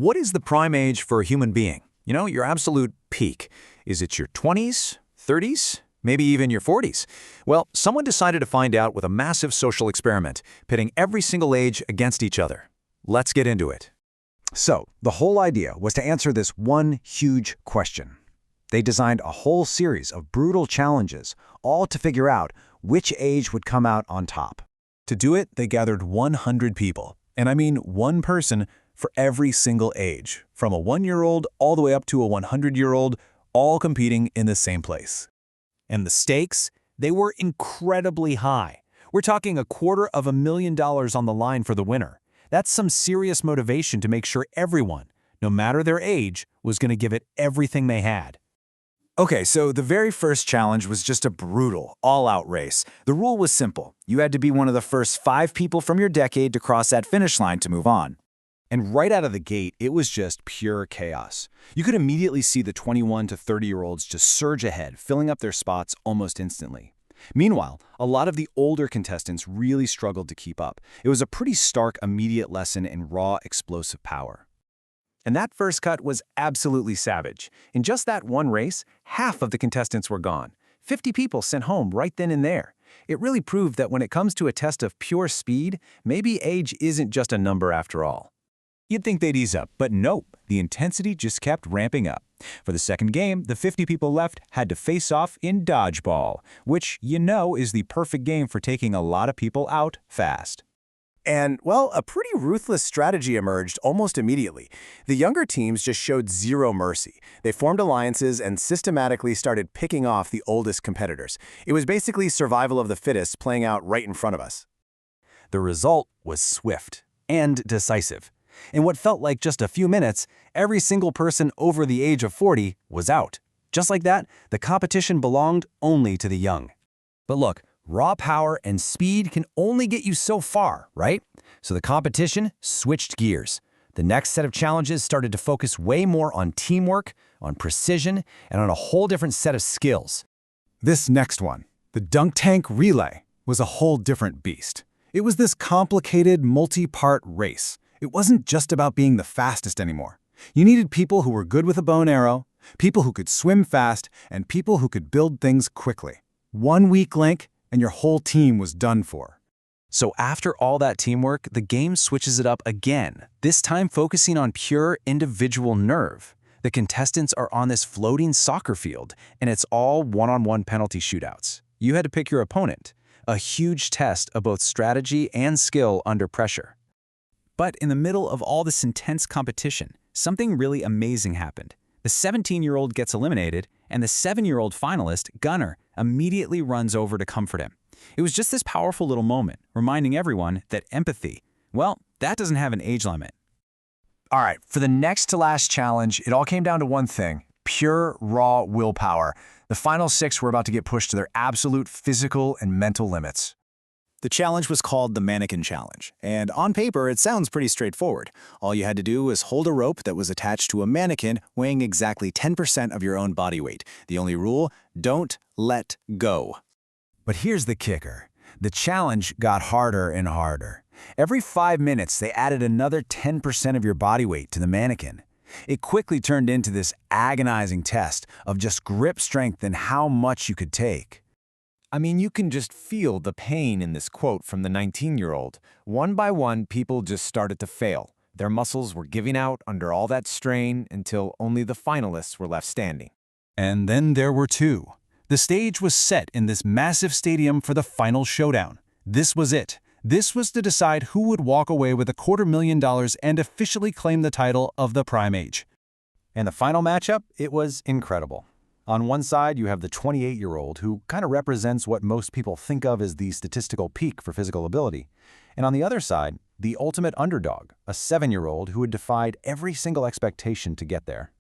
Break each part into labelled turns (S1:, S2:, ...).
S1: What is the prime age for a human being? Your absolute peak. Is it your 20s, 30s, maybe even your 40s? Well, someone decided to find out with a massive social experiment, pitting every single age against each other. Let's get into it.
S2: So, the whole idea was to answer this one huge question. They designed a whole series of brutal challenges, all to figure out which age would come out on top.
S3: To do it, they gathered 100 people, and I mean one person for every single age, from a 1-year-old all the way up to a 100-year-old, all competing in the same place.
S4: And the stakes? They were incredibly high. We're talking $250,000 on the line for the winner. That's some serious motivation to make sure everyone, no matter their age, was going to give it everything they had.
S5: Okay, so the very first challenge was just a brutal, all-out race. The rule was simple. You had to be one of the first 5 people from your decade to cross that finish line to move on.
S3: And right out of the gate, it was just pure chaos. You could immediately see the 21 to 30-year-olds just surge ahead, filling up their spots almost instantly. Meanwhile, a lot of the older contestants really struggled to keep up. It was a pretty stark, immediate lesson in raw, explosive power.
S4: And that first cut was absolutely savage. In just that one race, half of the contestants were gone. 50 people sent home right then and there. It really proved that when it comes to a test of pure speed, maybe age isn't just a number after all.
S3: You'd think they'd ease up, but nope, the intensity just kept ramping up. For the second game, the 50 people left had to face off in dodgeball, which is the perfect game for taking a lot of people out fast.
S6: And, well, a pretty ruthless strategy emerged almost immediately. The younger teams just showed zero mercy. They formed alliances and systematically started picking off the oldest competitors. It was basically survival of the fittest playing out right in front of us.
S3: The result was swift and decisive. In what felt like just a few minutes, every single person over the age of 40 was out. Just like that, the competition belonged only to the young. But look, raw power and speed can only get you so far, right? So the competition switched gears. The next set of challenges started to focus way more on teamwork, on precision, and on a whole different set of skills.
S2: This next one, the dunk tank relay, was a whole different beast. It was this complicated, multi-part race. It wasn't just about being the fastest anymore. You needed people who were good with a bow and arrow, people who could swim fast, and people who could build things quickly. One weak link, and your whole team was done for.
S3: So after all that teamwork, the game switches it up again, this time focusing on pure individual nerve. The contestants are on this floating soccer field, and it's all one-on-one penalty shootouts. You had to pick your opponent, a huge test of both strategy and skill under pressure.
S4: But in the middle of all this intense competition, something really amazing happened. The 17-year-old gets eliminated, and the 7-year-old finalist, Gunnar, immediately runs over to comfort him. It was just this powerful little moment, reminding everyone that empathy, well, that doesn't have an age limit.
S2: All right, for the next to last challenge, it all came down to one thing: pure, raw willpower. The final 6 were about to get pushed to their absolute physical and mental limits.
S5: The challenge was called the Mannequin Challenge, and on paper it sounds pretty straightforward. All you had to do was hold a rope that was attached to a mannequin weighing exactly 10% of your own body weight. The only rule, don't let go.
S2: But here's the kicker. The challenge got harder and harder. Every 5 minutes, they added another 10% of your body weight to the mannequin. It quickly turned into this agonizing test of just grip strength and how much you could take.
S7: I mean, you can just feel the pain in this quote from the 19-year-old. One by one, people just started to fail. Their muscles were giving out under all that strain until only the finalists were left standing.
S3: And then there were 2. The stage was set in this massive stadium for the final showdown. This was it. This was to decide who would walk away with $250,000 and officially claim the title of the Prime Age.
S1: And the final matchup, it was incredible. On one side, you have the 28-year-old who kind of represents what most people think of as the statistical peak for physical ability. And on the other side, the ultimate underdog, a 7-year-old who had defied every single expectation to get there.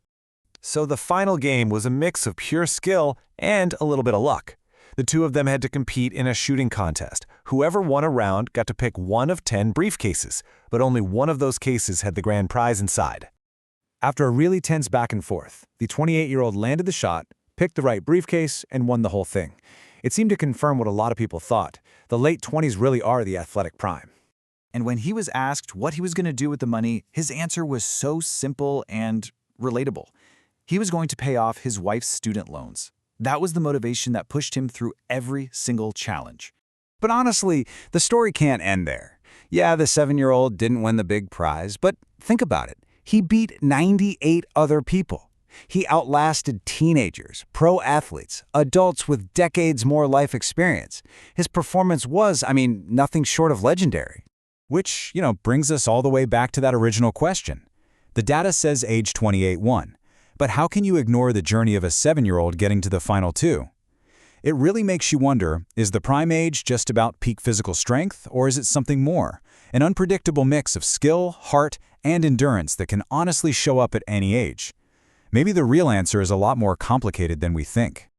S3: So the final game was a mix of pure skill and a little bit of luck. The 2 of them had to compete in a shooting contest. Whoever won a round got to pick one of 10 briefcases, but only one of those cases had the grand prize inside. After a really tense back and forth, the 28-year-old landed the shot, picked the right briefcase, and won the whole thing. It seemed to confirm what a lot of people thought. The late 20s really are the athletic prime.
S4: And when he was asked what he was going to do with the money, his answer was so simple and relatable. He was going to pay off his wife's student loans. That was the motivation that pushed him through every single challenge.
S3: But honestly, the story can't end there. Yeah, the 7-year-old didn't win the big prize, but think about it. He beat 98 other people. He outlasted teenagers, pro athletes, adults with decades more life experience. His performance was, nothing short of legendary. Which, brings us all the way back to that original question. The data says age 28 won. But how can you ignore the journey of a 7-year-old getting to the final two? It really makes you wonder, is the prime age just about peak physical strength, or is it something more? An unpredictable mix of skill, heart, and endurance that can honestly show up at any age. Maybe the real answer is a lot more complicated than we think.